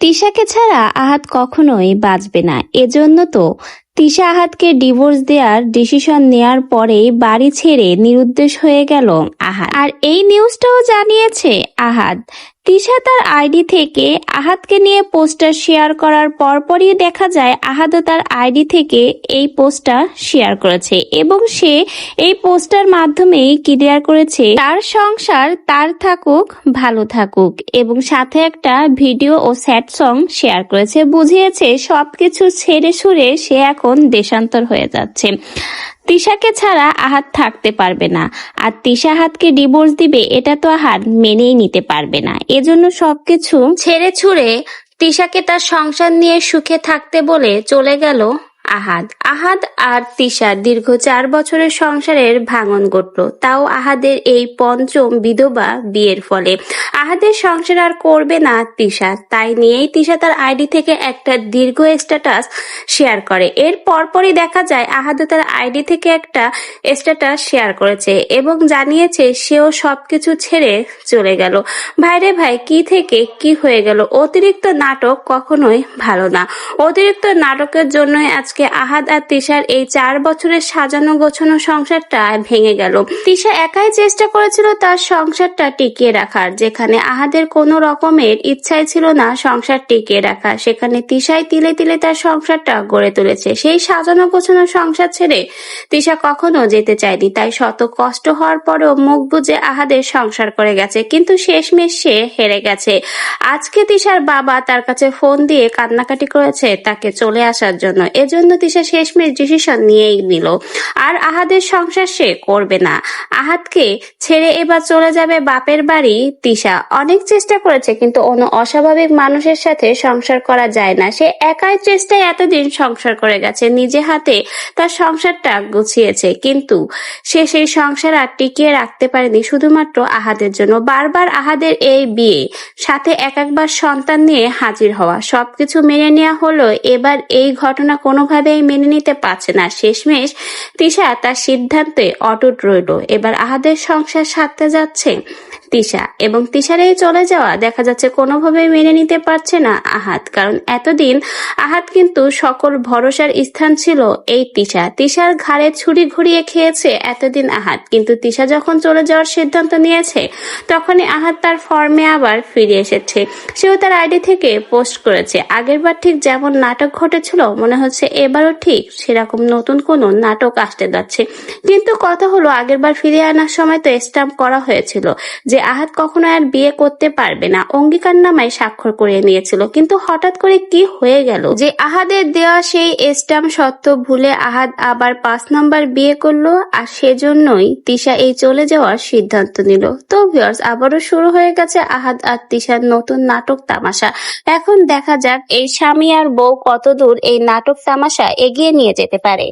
তিশাকে ছাড়া আহাদ কখনোই বাঁচবে না। এজন্য তো তিশা আহাদকে ডিভোর্স দেওয়ার ডিসিশন নেয়ার পরেই বাড়ি ছেড়ে নিরুদ্দেশ হয়ে গেল আহাদ। আর এই নিউজটাও জানিয়েছে আহাদ। তিশা তার আইডি থেকে আহাদকে নিয়ে পোস্টার শেয়ার করার পরপরই দেখা যায় আহাদও তার আইডি থেকে এই পোস্টটা শেয়ার করেছে এবং সে এই পোস্টার মাধ্যমেই ক্লিয়ার করেছে তার সংসার তার থাকুক, ভালো থাকুক, এবং সাথে একটা ভিডিও ও স্যাড সং শেয়ার করেছে। বুঝিয়েছে সবকিছু ছেড়ে ছুড়ে সে এখন দেশান্তর হয়ে যাচ্ছে। তিশাকে ছাড়া আহাদ থাকতে পারবে না, আর তিশা আহাদকে ডিভোর্স দিবে এটা তো আহাদ মেনেই নিতে পারবে না। এজন্য সবকিছু ছেড়ে ছুড়ে তিশাকে তার সংসার নিয়ে সুখে থাকতে বলে চলে গেল আহাদ। আহাদ আর তিশা দীর্ঘ 4 বছরের সংসারের ভাঙন ঘটল, তাও আহাদের এই পঞ্চম বিধবা বিয়ের ফলে। আহাদের সংসার আর করবে না তিশা, তাই নিয়েই তিশা তার আইডি থেকে একটা দীর্ঘ স্ট্যাটাস শেয়ার করে। এর পরপরই দেখা যায় আহাদও তার আইডি থেকে একটা স্ট্যাটাস শেয়ার করেছে এবং জানিয়েছে সেও সবকিছু ছেড়ে চলে গেল। ভাইরে ভাই, কি থেকে কি হয়ে গেল। অতিরিক্ত নাটক কখনোই ভালো না। অতিরিক্ত নাটকের জন্যই আজকে আহাদ আর তিশার এই 4 বছরের সাজানো গোছানো সংসারটা ভেঙে গেল। তিশা একাই চেষ্টা করেছিল তার সংসারটা টিকিয়ে রাখার, যেখানে আহাদের কোনো রকমের ইচ্ছাই ছিল না সংসার টিকিয়ে রাখা, সেখানে তিশাই তিলে তিলে তার সংসারটা গড়ে তুলেছে। সেই সাজানো গোছানো সংসার ছেড়ে তিশা কখনো যেতে চায়নি, তাই শত কষ্ট হওয়ার পরেও মুখ বুজে আহাদের সংসার করে গেছে, কিন্তু শেষমেশ সে হেরে গেছে। আজকে তিশার বাবা তার কাছে ফোন দিয়ে কান্নাকাটি করেছে তাকে চলে আসার জন্য। এজন্য তিশা শেষমেশ ডিসিশন নিয়েই নিল, আর আহাদের সংসার সে করবে না। আহাদকে ছেড়ে এবার চলে যাবে বাপের বাড়ি। তিশা অনেক চেষ্টা করেছে, কিন্তু অন্য অস্বাভাবিক মানুষের সাথে সংসার করা যায় না। সে একাই চেষ্টায় এতদিন সংসার করে গেছে, নিজে হাতে তার সংসারটা গুছিয়েছে, কিন্তু সে সেই সংসার আর টিকিয়ে রাখতে পারেনি শুধুমাত্র আহাদের জন্য। বারবার আহাদের এই বিয়ে, সাথে একবার সন্তান নিয়ে হাজির হওয়া, সবকিছু মেনে নেওয়া হলো, এবার এই ঘটনা কোনোভাবেই মেনে নিতে পারছে না। শেষমেশ তিশা তার সিদ্ধান্তে অটুট রইল। এবার আহাদের সংসার সারতে যাচ্ছে তিশা, এবং তিশার এই চলে যাওয়া দেখা যাচ্ছে কোনোভাবেই মেনে নিতে পারছে না আহাদ, কারণ এতদিন আহাদ কিন্তু সকল ভরসার স্থান ছিল এই তিশা। তিশার ঘাড়ে ছুরি ঘুরিয়ে খেয়েছে এতদিন আহাদ, কিন্তু তিশা যখন চলে যাওয়ার সিদ্ধান্ত নিয়েছে তখনই আহাদ তার ফর্মে আবার ফিরে এসেছে। সেও তার আইডি থেকে পোস্ট করেছে। আগেরবার ঠিক যেমন নাটক ঘটেছিল, মনে হচ্ছে এবারও ঠিক সেরকম নতুন কোনো নাটক আসতে যাচ্ছে। কিন্তু কথা হলো, আগেরবার ফিরে আনার সময় তো স্ট্যাম্প করা হয়েছিল যে আহাদ কখনো আর বিয়ে করতে পারবে না, অঙ্গীকার নামায় স্বাক্ষর করে নিয়েছিল। কিন্তু হঠাৎ করে কি হয়ে গেল যে আহাদের দেওয়া সেই স্ট্যাম্প সত্য ভুলে আহাদ আবার 5 নম্বর বিয়ে করলো, আর সেজন্যই তিশা এই চলে যাওয়ার সিদ্ধান্ত নিল। তো ভিউয়ার্স, আবারও শুরু হয়ে গেছে আহাদ আর তিশার নতুন নাটক তামাশা। এখন দেখা যাক এই স্বামী আর বউ কতদূর এই নাটক তামাশা এগিয়ে নিয়ে যেতে পারে।